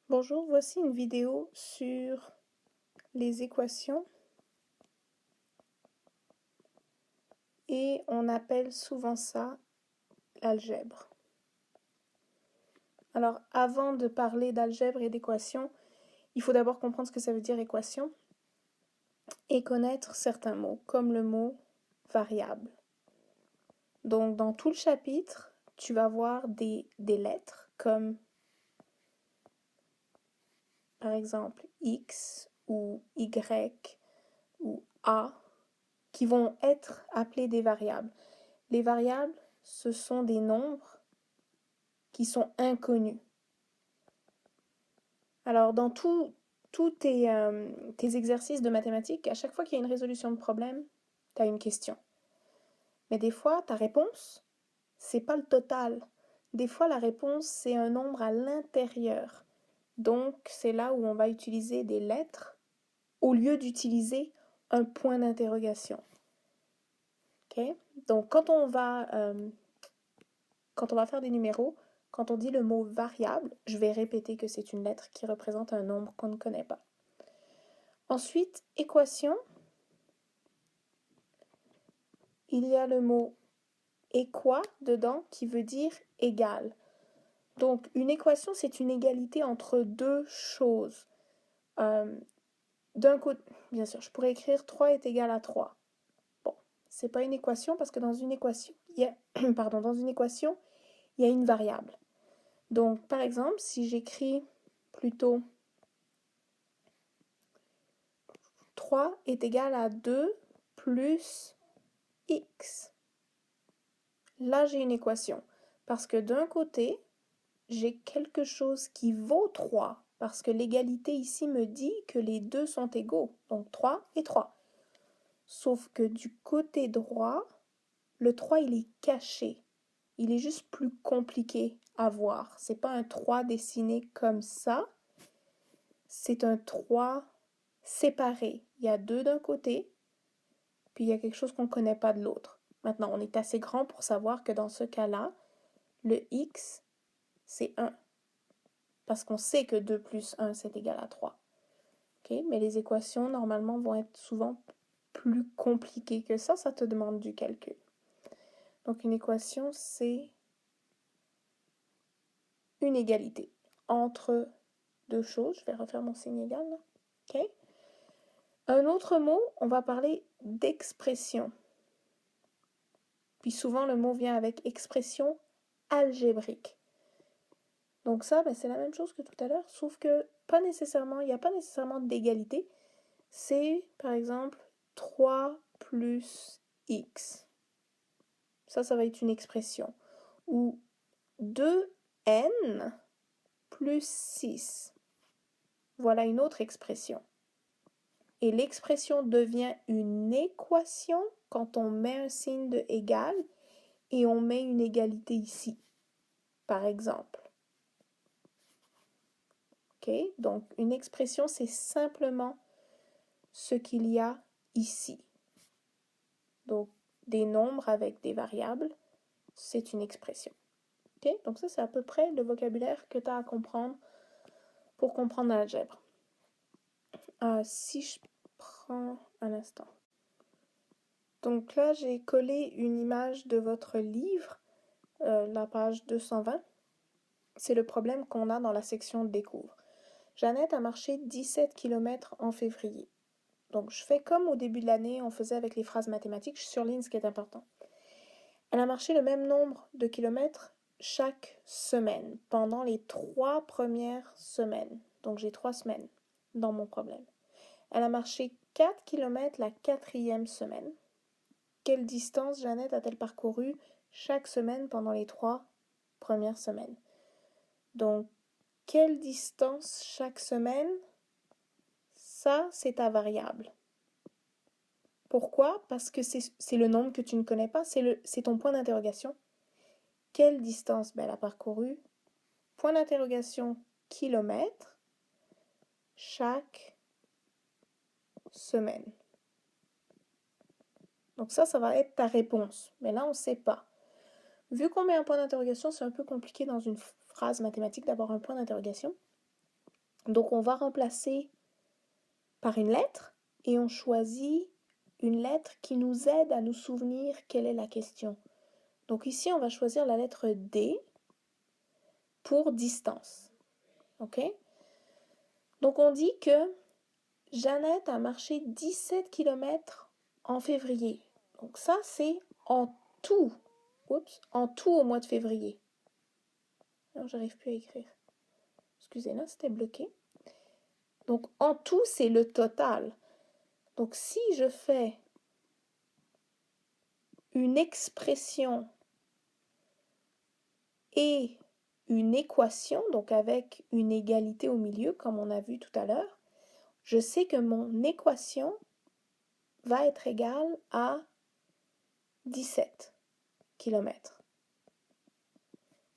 Bonjour, voici une vidéo sur les équations et on appelle souvent ça l'algèbre. Alors avant de parler d'algèbre et d'équations, il faut d'abord comprendre ce que ça veut dire équation et connaître certains mots comme le mot variable. Donc dans tout le chapitre, tu vas voir des lettres comme par exemple X ou Y ou A qui vont être appelées des variables. Les variables, ce sont des nombres qui sont inconnus. Alors, dans tous tes exercices de mathématiques, à chaque fois qu'il y a une résolution de problème, tu as une question. Mais des fois, ta réponse, c'est pas le total. Des fois, la réponse, c'est un nombre à l'intérieur. Donc, c'est là où on va utiliser des lettres au lieu d'utiliser un point d'interrogation. Okay? Donc, quand on va faire des numéros, quand on dit le mot variable, je vais répéter que c'est une lettre qui représente un nombre qu'on ne connaît pas. Ensuite, équation. Il y a le mot équa dedans qui veut dire égal. Donc, une équation, c'est une égalité entre deux choses. D'un côté, bien sûr, je pourrais écrire 3 est égal à 3. Bon, c'est pas une équation parce que dans une équation, il y a une variable. Donc, par exemple, si j'écris plutôt 3 est égal à 2 plus x. Là, j'ai une équation. Parce que d'un côté, j'ai quelque chose qui vaut 3. Parce que l'égalité ici me dit que les deux sont égaux. Donc 3 et 3. Sauf que du côté droit, le 3, il est caché. Il est juste plus compliqué à voir. C'est pas un 3 dessiné comme ça. C'est un 3 séparé. Il y a 2 d'un côté, puis il y a quelque chose qu'on ne connaît pas de l'autre. Maintenant, on est assez grand pour savoir que dans ce cas-là, le x, c'est 1. Parce qu'on sait que 2 plus 1, c'est égal à 3. Okay? Mais les équations, normalement, vont être souvent plus compliquées que ça. Ça te demande du calcul. Donc, une équation, c'est une égalité entre deux choses. Je vais refaire mon signe égal. Là. Okay? Un autre mot, on va parler d'expression. Puis souvent, le mot vient avec expression algébrique. Donc ça, c'est la même chose que tout à l'heure, sauf que il n'y a pas nécessairement d'égalité. C'est, par exemple, 3 plus x. Ça va être une expression. Ou 2n plus 6. Voilà une autre expression. Et l'expression devient une équation quand on met un signe de égal et on met une égalité ici, par exemple. Okay? Donc, une expression, c'est simplement ce qu'il y a ici. Donc, des nombres avec des variables, c'est une expression. Okay? Donc, ça, c'est à peu près le vocabulaire que tu as à comprendre pour comprendre l'algèbre. Si je prends un instant. Donc là, j'ai collé une image de votre livre, la page 220. C'est le problème qu'on a dans la section Découvre. Jeannette a marché 17 km en février. Donc, je fais comme au début de l'année, on faisait avec les phrases mathématiques, je surligne ce qui est important. Elle a marché le même nombre de kilomètres chaque semaine, pendant les 3 premières semaines. Donc, j'ai 3 semaines dans mon problème. Elle a marché 4 km la 4e semaine. Quelle distance Jeannette a-t-elle parcouru chaque semaine pendant les 3 premières semaines? Donc, quelle distance chaque semaine? Ça, c'est ta variable. Pourquoi? Parce que c'est le nombre que tu ne connais pas, c'est ton point d'interrogation. Quelle distance elle a parcouru? Point d'interrogation, kilomètre, chaque semaine. Donc ça va être ta réponse. Mais là, on ne sait pas. Vu qu'on met un point d'interrogation, c'est un peu compliqué dans une phrase mathématique d'avoir un point d'interrogation. Donc, on va remplacer par une lettre et on choisit une lettre qui nous aide à nous souvenir quelle est la question. Donc ici, on va choisir la lettre D pour distance. OK? Donc on dit que Jeannette a marché 17 km en février. Donc ça, c'est en tout. En tout au mois de février. Non, j'arrive plus à écrire. Excusez-moi, c'était bloqué. Donc en tout, c'est le total. Donc si je fais une expression et une équation, donc avec une égalité au milieu, comme on a vu tout à l'heure, je sais que mon équation va être égale à 17 km.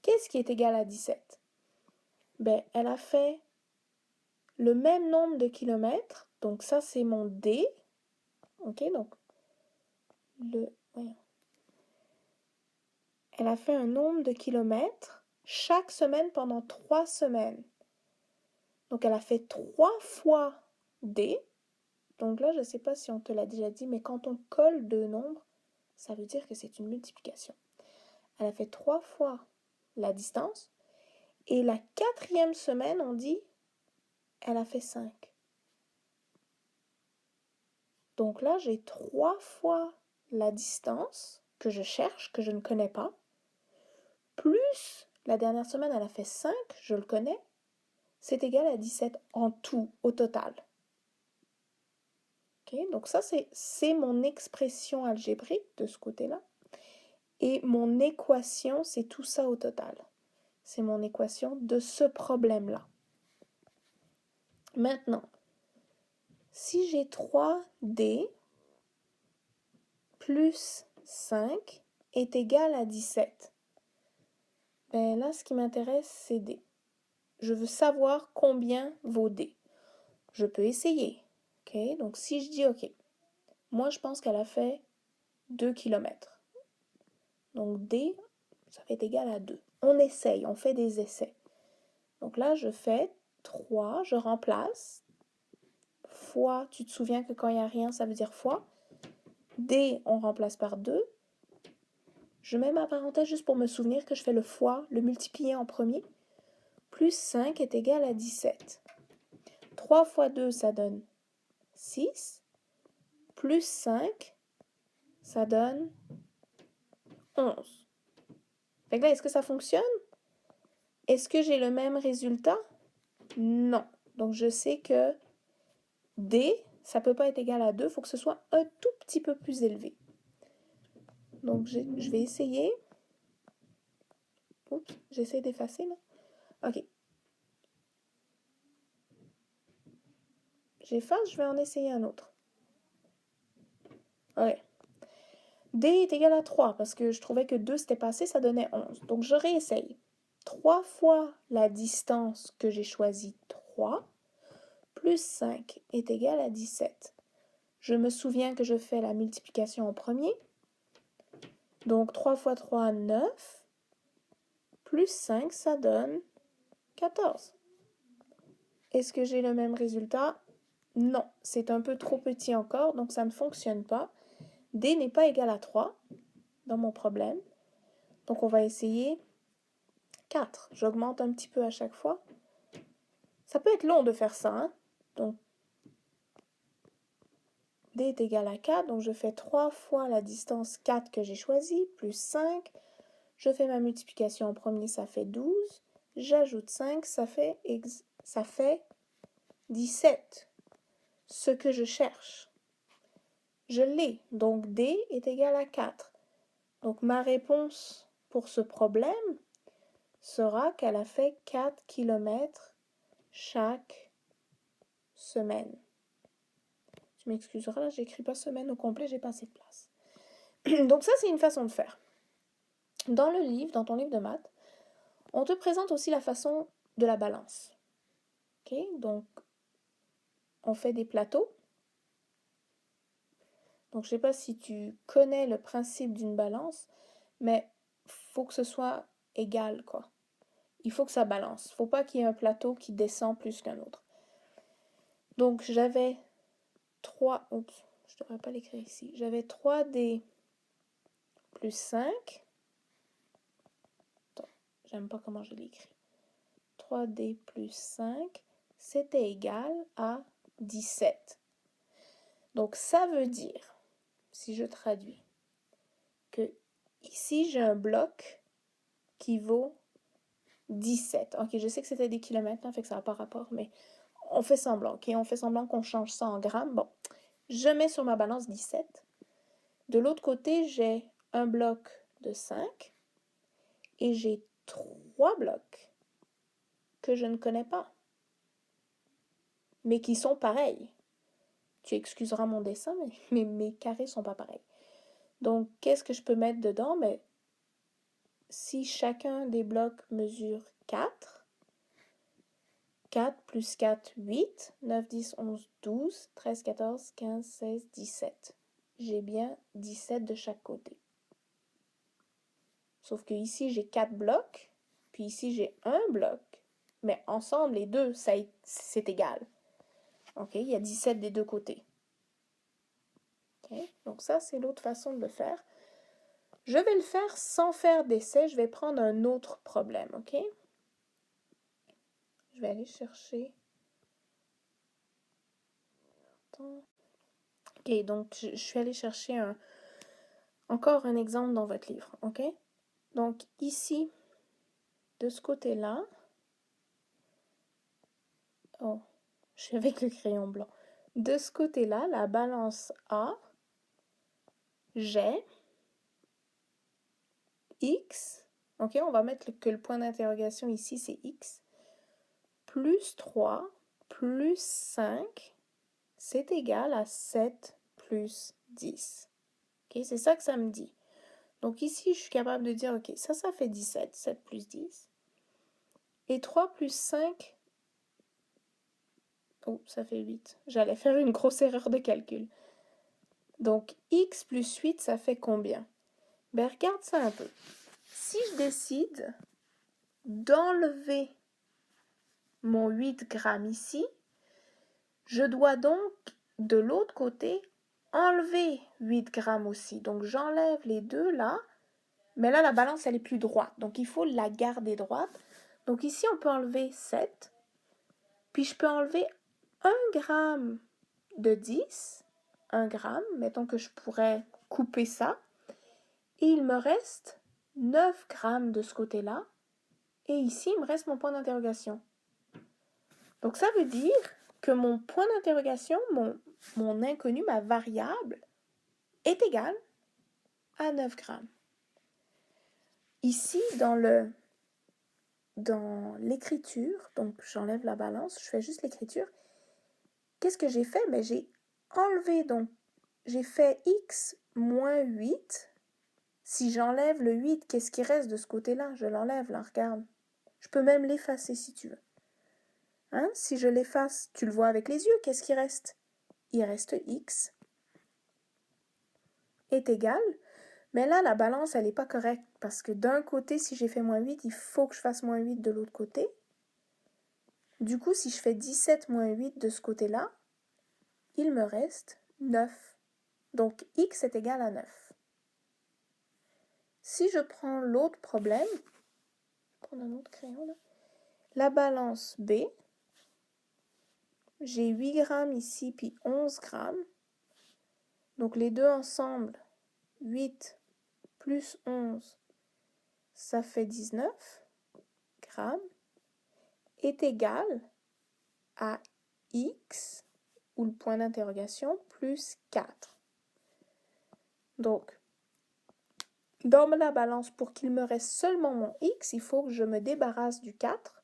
Qu'est-ce qui est égal à 17? Ben, elle a fait le même nombre de kilomètres, donc ça c'est mon D. Ok, donc elle a fait un nombre de kilomètres chaque semaine pendant 3 semaines. Donc elle a fait 3 fois D. Donc là, je ne sais pas si on te l'a déjà dit, mais quand on colle deux nombres, ça veut dire que c'est une multiplication. Elle a fait 3 fois la distance. Et la 4e semaine, on dit, elle a fait 5. Donc là, j'ai 3 fois la distance que je cherche, que je ne connais pas, plus la dernière semaine, elle a fait 5, je le connais, c'est égal à 17 en tout, au total. Okay? Donc ça, c'est mon expression algébrique de ce côté-là. Et mon équation, c'est tout ça au total. C'est mon équation de ce problème-là. Maintenant, si j'ai 3D plus 5 est égal à 17, ben là, ce qui m'intéresse, c'est D. Je veux savoir combien vaut D. Je peux essayer. Okay? Donc, si je dis, OK, moi, je pense qu'elle a fait 2 km. Donc, D, ça va être égal à 2. On essaye, on fait des essais. Donc là, je fais 3, je remplace. Fois, tu te souviens que quand il n'y a rien, ça veut dire fois. D, on remplace par 2. Je mets ma parenthèse juste pour me souvenir que je fais le fois, le multiplier en premier. Plus 5 est égal à 17. 3 fois 2, ça donne 6. Plus 5, ça donne 11. Fait que là, est-ce que ça fonctionne? Est-ce que j'ai le même résultat? Non. Donc, je sais que D, ça ne peut pas être égal à 2. Il faut que ce soit un tout petit peu plus élevé. Donc, je vais essayer. Oups, j'essaie d'effacer là. OK. J'efface, je vais en essayer un autre. OK. D est égal à 3 parce que je trouvais que 2 c'était pas assez, ça donnait 11. Donc, je réessaye. 3 fois la distance que j'ai choisie, 3, plus 5 est égal à 17. Je me souviens que je fais la multiplication en premier. Donc, 3 fois 3, 9. Plus 5, ça donne 14. Est-ce que j'ai le même résultat? Non, c'est un peu trop petit encore, donc ça ne fonctionne pas. D n'est pas égal à 3 dans mon problème. Donc, on va essayer 4. J'augmente un petit peu à chaque fois. Ça peut être long de faire ça, hein? Donc, D est égal à 4, donc je fais 3 fois la distance 4 que j'ai choisie, plus 5. Je fais ma multiplication en premier, ça fait 12. J'ajoute 5, ça fait 17. Ce que je cherche. Je l'ai, donc D est égal à 4. Donc ma réponse pour ce problème sera qu'elle a fait 4 km chaque semaine. Tu m'excuseras, là, j'écris pas semaine au complet, j'ai pas assez de place. Donc ça, c'est une façon de faire. Dans le livre, dans ton livre de maths, on te présente aussi la façon de la balance. Ok, donc on fait des plateaux. Donc je ne sais pas si tu connais le principe d'une balance, mais faut que ce soit égal, quoi. Il faut que ça balance. Il ne faut pas qu'il y ait un plateau qui descend plus qu'un autre. Donc, j'avais 3... Oups, je ne devrais pas l'écrire ici. J'avais 3D plus 5. Attends, j'aime pas comment je l'écris. 3D plus 5, c'était égal à 17. Donc, ça veut dire, si je traduis, que ici, j'ai un bloc qui vaut 17. Ok, je sais que c'était des kilomètres, hein, fait que ça n'a pas rapport, mais on fait semblant, ok? On fait semblant qu'on change ça en grammes. Bon, je mets sur ma balance 17. De l'autre côté, j'ai un bloc de 5 et j'ai 3 blocs que je ne connais pas, mais qui sont pareils. Tu excuseras mon dessin, mais mes carrés sont pas pareils. Donc, qu'est-ce que je peux mettre dedans? Mais si chacun des blocs mesure 4, 4 plus 4, 8, 9, 10, 11, 12, 13, 14, 15, 16, 17. J'ai bien 17 de chaque côté. Sauf que ici, j'ai 4 blocs, puis ici, j'ai un bloc. Mais ensemble, les deux, c'est égal. OK? Il y a 17 des deux côtés. OK? Donc ça, c'est l'autre façon de le faire. Je vais le faire sans faire d'essai. Je vais prendre un autre problème. OK? Je vais aller chercher... Attends. OK, donc je suis allée chercher encore un exemple dans votre livre. OK? Donc ici, de ce côté-là... Oh, je suis avec le crayon blanc. De ce côté-là, la balance A, j'ai X. OK, on va mettre que le point d'interrogation ici, c'est X. Plus 3 plus 5, c'est égal à 7 plus 10. OK, c'est ça que ça me dit. Donc ici, je suis capable de dire, OK, ça fait 17, 7 plus 10. Et 3 plus 5, oh, ça fait 8. J'allais faire une grosse erreur de calcul. Donc, X plus 8, ça fait combien? Ben, regarde ça un peu. Si je décide d'enlever mon 8 grammes ici, je dois donc, de l'autre côté, enlever 8 grammes aussi. Donc, j'enlève les deux là. Mais là, la balance, elle est plus droite. Donc, il faut la garder droite. Donc, ici, on peut enlever 7. Puis, je peux enlever 1 gramme de 10. 1 gramme. Mettons que je pourrais couper ça. Et il me reste 9 grammes de ce côté-là. Et ici, il me reste mon point d'interrogation. Donc, ça veut dire que mon point d'interrogation, mon inconnu, ma variable, est égal à 9 grammes. Ici, dans l'écriture, donc j'enlève la balance, je fais juste l'écriture. Qu'est-ce que j'ai fait? Ben, j'ai enlevé, donc j'ai fait x moins 8. Si j'enlève le 8, qu'est-ce qui reste de ce côté-là? Je l'enlève, là, regarde. Je peux même l'effacer si tu veux. Hein? Si je l'efface, tu le vois avec les yeux, qu'est-ce qui reste? Il reste x est égal. Mais là, la balance, elle n'est pas correcte parce que d'un côté, si j'ai fait moins 8, il faut que je fasse moins 8 de l'autre côté. Du coup, si je fais 17 moins 8 de ce côté-là, il me reste 9. Donc, x est égal à 9. Si je prends l'autre problème, je vais prendre un autre crayon là, la balance B, j'ai 8 grammes ici, puis 11 grammes. Donc, les deux ensemble, 8 plus 11, ça fait 19 grammes, est égal à x, ou le point d'interrogation, plus 4. Donc, dans la balance, pour qu'il me reste seulement mon x, il faut que je me débarrasse du 4.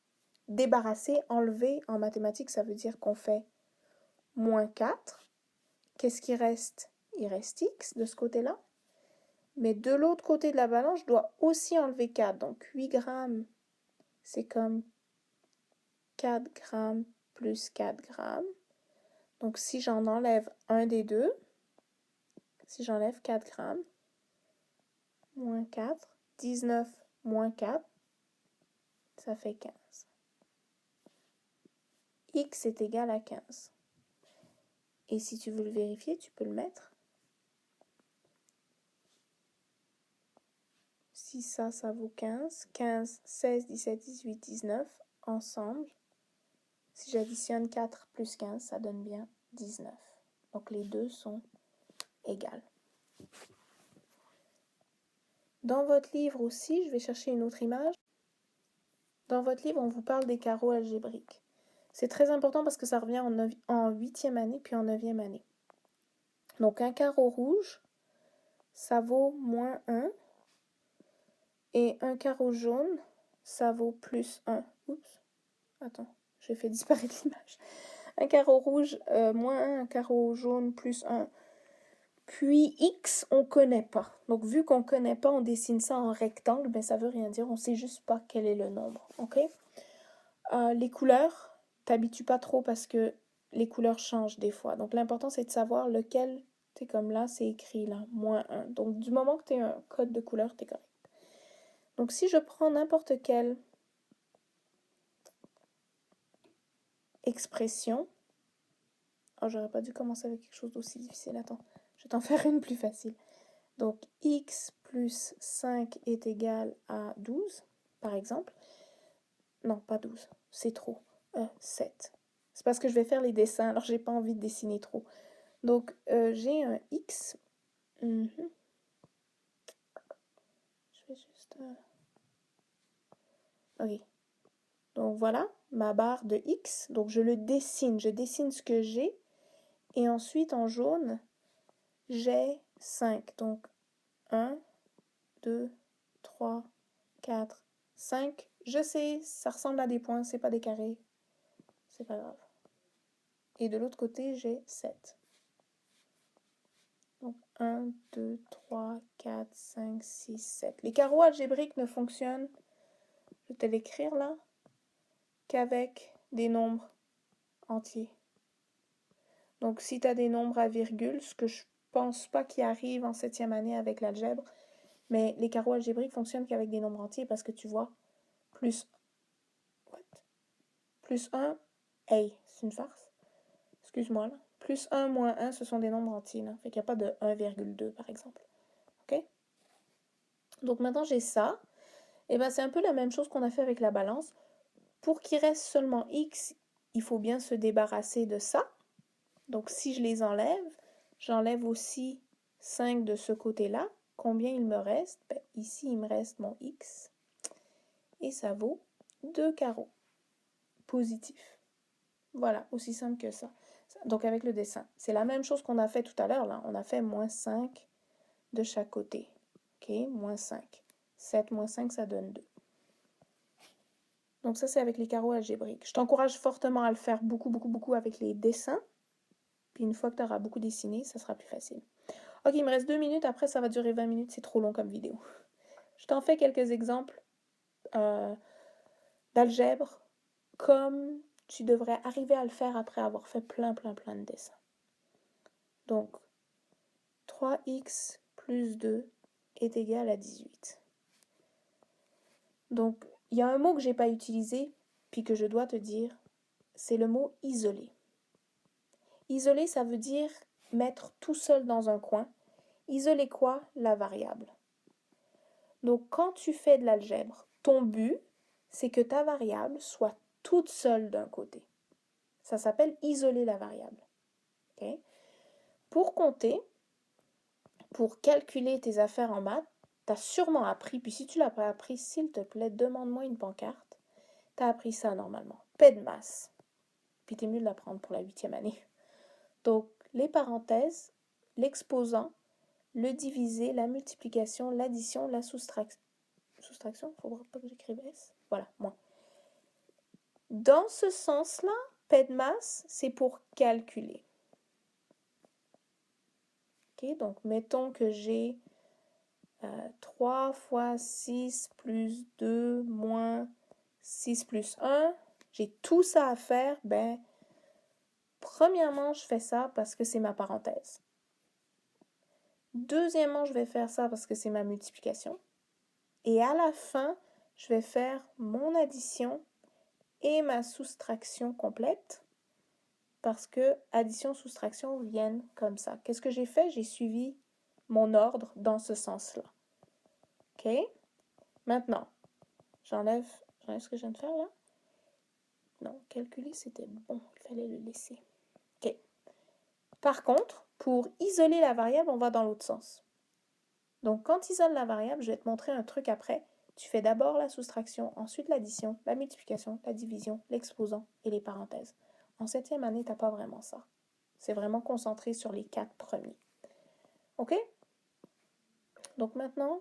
Débarrasser, enlever, en mathématiques, ça veut dire qu'on fait moins 4. Qu'est-ce qui reste? Il reste x de ce côté-là. Mais de l'autre côté de la balance, je dois aussi enlever 4. Donc 8 grammes, c'est comme 4 grammes plus 4 grammes. Donc si j'en enlève un des deux, si j'enlève 4 grammes, moins 4, 19 moins 4, ça fait 15. X est égal à 15. Et si tu veux le vérifier, tu peux le mettre. Si ça vaut 15, 15, 16, 17, 18, 19, ensemble, si j'additionne 4 plus 15, ça donne bien 19. Donc les deux sont égales. Dans votre livre aussi, je vais chercher une autre image. Dans votre livre, on vous parle des carreaux algébriques. C'est très important parce que ça revient en 8e année puis en 9e année. Donc un carreau rouge, ça vaut moins 1. Et un carreau jaune, ça vaut plus 1. Oups, attends, j'ai fait disparaître l'image. Un carreau rouge, moins 1, un carreau jaune, plus 1. Puis X, on ne connaît pas. Donc, vu qu'on ne connaît pas, on dessine ça en rectangle, ben, ça ne veut rien dire. On ne sait juste pas quel est le nombre. OK? Les couleurs, t'habitues pas trop parce que les couleurs changent des fois. Donc, l'important, c'est de savoir lequel, c'est comme là, c'est écrit là, moins 1. Donc, du moment que tu as un code de couleur, tu es correct. Donc, si je prends n'importe quelle expression, j'aurais pas dû commencer avec quelque chose d'aussi difficile. Attends, je vais t'en faire une plus facile. Donc, x plus 5 est égal à 12, par exemple. Non, pas 12, c'est trop. 7. C'est parce que je vais faire les dessins, alors j'ai pas envie de dessiner trop. Donc, j'ai un x. Je vais juste... Ok. Donc, voilà, ma barre de x. Donc, je le dessine. Je dessine ce que j'ai. Et ensuite, en jaune, j'ai 5. Donc, 1, 2, 3, 4, 5. Je sais, ça ressemble à des points, c'est pas des carrés. C'est pas grave. Et de l'autre côté, j'ai 7. Donc 1, 2, 3, 4, 5, 6, 7. Les carreaux algébriques ne fonctionnent, je vais te l'écrire là, qu'avec des nombres entiers. Donc si tu as des nombres à virgule, ce que je pense pas qui arrive en 7e année avec l'algèbre, mais les carreaux algébriques fonctionnent qu'avec des nombres entiers parce que tu vois, plus 1, hey, c'est une farce. Excuse-moi là. Plus 1, moins 1, ce sont des nombres entiers. Là. Fait qu'il n'y a pas de 1,2 par exemple. OK? Donc maintenant j'ai ça. Et bien c'est un peu la même chose qu'on a fait avec la balance. Pour qu'il reste seulement x, il faut bien se débarrasser de ça. Donc si je les enlève, j'enlève aussi 5 de ce côté-là. Combien il me reste? Ben, ici il me reste mon x. Et ça vaut 2 carreaux positifs. Voilà, aussi simple que ça. Donc avec le dessin, c'est la même chose qu'on a fait tout à l'heure. Là, on a fait moins 5 de chaque côté. OK, moins 5. 7 moins 5, ça donne 2. Donc ça, c'est avec les carreaux algébriques. Je t'encourage fortement à le faire beaucoup avec les dessins. Puis une fois que tu auras beaucoup dessiné, ça sera plus facile. OK, il me reste 2 minutes. Après, ça va durer 20 minutes. C'est trop long comme vidéo. Je t'en fais quelques exemples d'algèbre comme tu devrais arriver à le faire après avoir fait plein de dessins. Donc, 3x plus 2 est égal à 18. Donc, il y a un mot que je n'ai pas utilisé, puis que je dois te dire, c'est le mot isolé. Isoler, ça veut dire mettre tout seul dans un coin. Isoler quoi? La variable. Donc, quand tu fais de l'algèbre, ton but, c'est que ta variable soit toute seule d'un côté. Ça s'appelle isoler la variable. Okay? Pour compter, pour calculer tes affaires en maths, tu as sûrement appris, puis si tu ne l'as pas appris, s'il te plaît, demande-moi une pancarte. Tu as appris ça normalement. P de masse. Puis tu es mieux de l'apprendre pour la 8e année. Donc, les parenthèses, l'exposant, le divisé, la multiplication, l'addition, la soustraction. Soustraction, il ne faudra pas que j'écrive S. Voilà, moins. Dans ce sens-là, P de masse, c'est pour calculer. Ok, donc mettons que j'ai 3 fois 6 plus 2 moins 6 plus 1. J'ai tout ça à faire. Ben, premièrement, je fais ça parce que c'est ma parenthèse. Deuxièmement, je vais faire ça parce que c'est ma multiplication. Et à la fin, je vais faire mon addition et ma soustraction complète parce que addition, soustraction viennent comme ça. Qu'est-ce que j'ai fait? J'ai suivi mon ordre dans ce sens-là. OK? Maintenant, j'enlève ce que je viens de faire là. Non, calculer, c'était bon. Il fallait le laisser. OK. Par contre, pour isoler la variable, on va dans l'autre sens. Donc, quand tu isoles la variable, je vais te montrer un truc après. Tu fais d'abord la soustraction, ensuite l'addition, la multiplication, la division, l'exposant et les parenthèses. En 7e année, tu n'as pas vraiment ça. C'est vraiment concentré sur les 4 premiers. OK? Donc maintenant,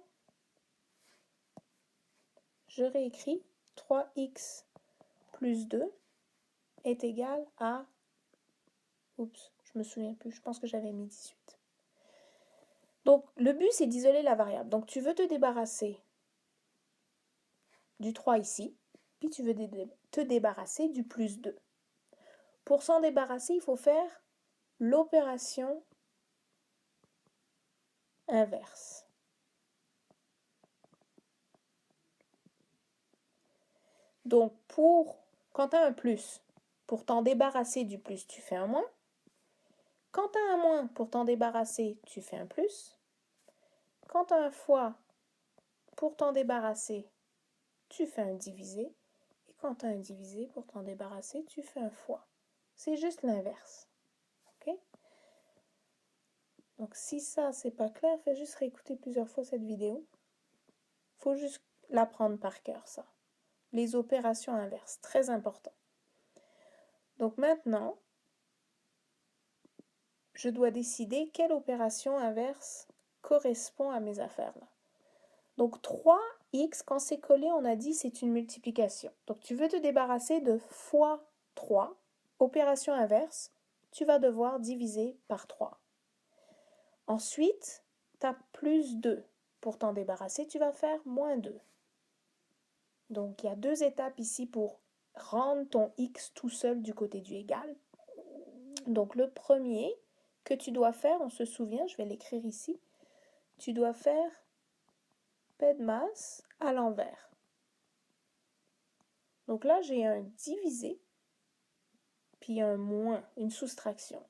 je réécris 3x plus 2 est égal à... Oups, je me souviens plus, je pense que j'avais mis 18. Donc, le but, c'est d'isoler la variable. Donc, tu veux te débarrasser du 3 ici, puis tu veux te débarrasser du plus 2. Pour s'en débarrasser, il faut faire l'opération inverse. Donc, quand tu as un plus, pour t'en débarrasser du plus, tu fais un moins. Quand tu as un moins, pour t'en débarrasser, tu fais un plus. Quand tu as un fois, pour t'en débarrasser, tu fais un divisé. Et quand tu as un divisé, pour t'en débarrasser, tu fais un fois. C'est juste l'inverse. OK? Donc, si ça, c'est pas clair, fais juste réécouter plusieurs fois cette vidéo. Il faut juste l'apprendre par cœur, ça. Les opérations inverses, très important. Donc maintenant, je dois décider quelle opération inverse correspond à mes affaires là. Donc 3x, quand c'est collé, on a dit c'est une multiplication. Donc tu veux te débarrasser de fois 3, opération inverse, tu vas devoir diviser par 3. Ensuite, tu as plus 2. Pour t'en débarrasser, tu vas faire moins 2. Donc il y a 2 étapes ici pour rendre ton x tout seul du côté du égal. Donc le premier que tu dois faire, on se souvient, je vais l'écrire ici, tu dois faire P de masse à l'envers. Donc là, j'ai un divisé, puis un moins, une soustraction.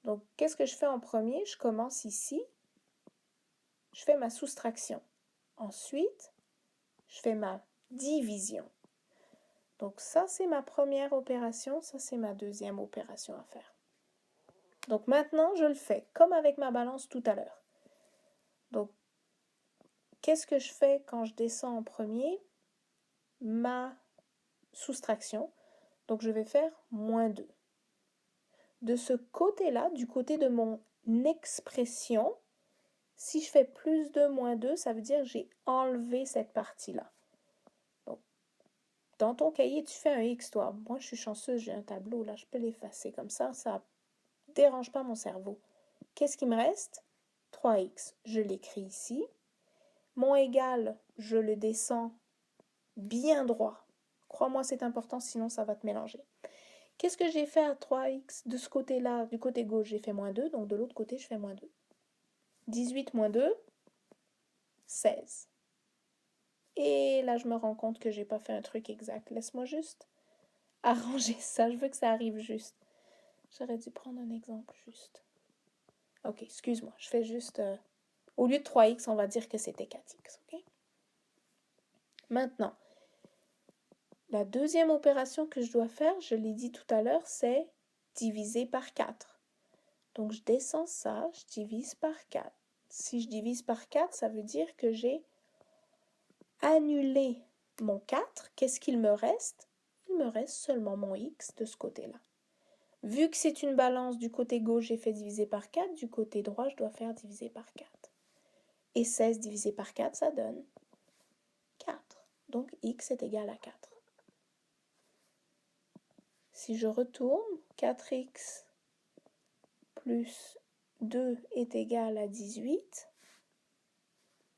Donc qu'est-ce que je fais en premier? Je commence ici, je fais ma soustraction. Ensuite, je fais ma division. Donc ça, c'est ma première opération, ça, c'est ma deuxième opération à faire. Donc maintenant, je le fais comme avec ma balance tout à l'heure. Donc, qu'est-ce que je fais quand je descends en premier? Ma soustraction. Donc, je vais faire moins 2. De ce côté-là, du côté de mon expression, si je fais plus 2, moins 2, ça veut dire que j'ai enlevé cette partie-là. Donc, dans ton cahier, tu fais un X, toi. Moi, je suis chanceuse, j'ai un tableau, là, je peux l'effacer comme ça ne dérange pas mon cerveau. Qu'est-ce qui me reste? 3x. Je l'écris ici. Mon égal, je le descends bien droit. Crois-moi, c'est important, sinon ça va te mélanger. Qu'est-ce que j'ai fait à 3x? De ce côté-là, du côté gauche, j'ai fait moins 2, donc de l'autre côté, je fais moins 2. 18 moins 2, 16. Et là, je me rends compte que j'ai pas fait un truc exact. Laisse-moi juste arranger ça. Je veux que ça arrive juste. J'aurais dû prendre un exemple juste. Ok, excuse-moi. Je fais juste... au lieu de 3x, on va dire que c'était 4x. Ok? Maintenant, la deuxième opération que je dois faire, je l'ai dit tout à l'heure, c'est diviser par 4. Donc, je descends ça, je divise par 4. Si je divise par 4, ça veut dire que j'ai annulé mon 4. Qu'est-ce qu'il me reste? Il me reste seulement mon x de ce côté-là. Vu que c'est une balance, du côté gauche, j'ai fait diviser par 4. Du côté droit, je dois faire diviser par 4. Et 16 divisé par 4, ça donne 4. Donc, x est égal à 4. Si je retourne, 4x plus 2 est égal à 18.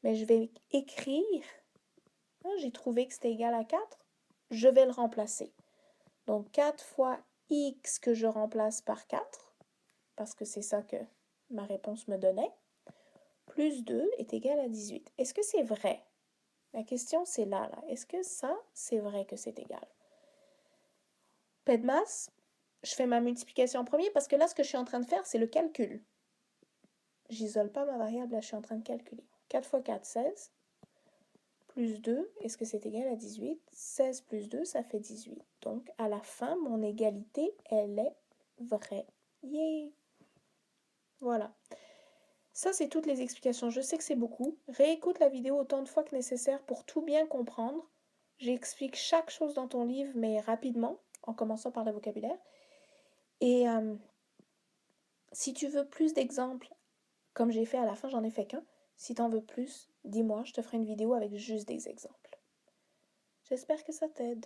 Mais je vais écrire, j'ai trouvé que c'était égal à 4, je vais le remplacer. Donc 4 fois x que je remplace par 4, parce que c'est ça que ma réponse me donnait, plus 2 est égal à 18. Est-ce que c'est vrai? La question, c'est là. Est-ce que ça, c'est vrai que c'est égal? P de masse, je fais ma multiplication en premier parce que là, ce que je suis en train de faire, c'est le calcul. J'isole pas ma variable, là, je suis en train de calculer. 4 fois 4, 16. Plus 2, est-ce que c'est égal à 18? 16 plus 2, ça fait 18. Donc, à la fin, mon égalité, elle est vraie. Yeah! Voilà. Ça, c'est toutes les explications. Je sais que c'est beaucoup. Réécoute la vidéo autant de fois que nécessaire pour tout bien comprendre. J'explique chaque chose dans ton livre, mais rapidement, en commençant par le vocabulaire. Et si tu veux plus d'exemples, comme j'ai fait à la fin, j'en ai fait qu'un. Si tu en veux plus, dis-moi, je te ferai une vidéo avec juste des exemples. J'espère que ça t'aide.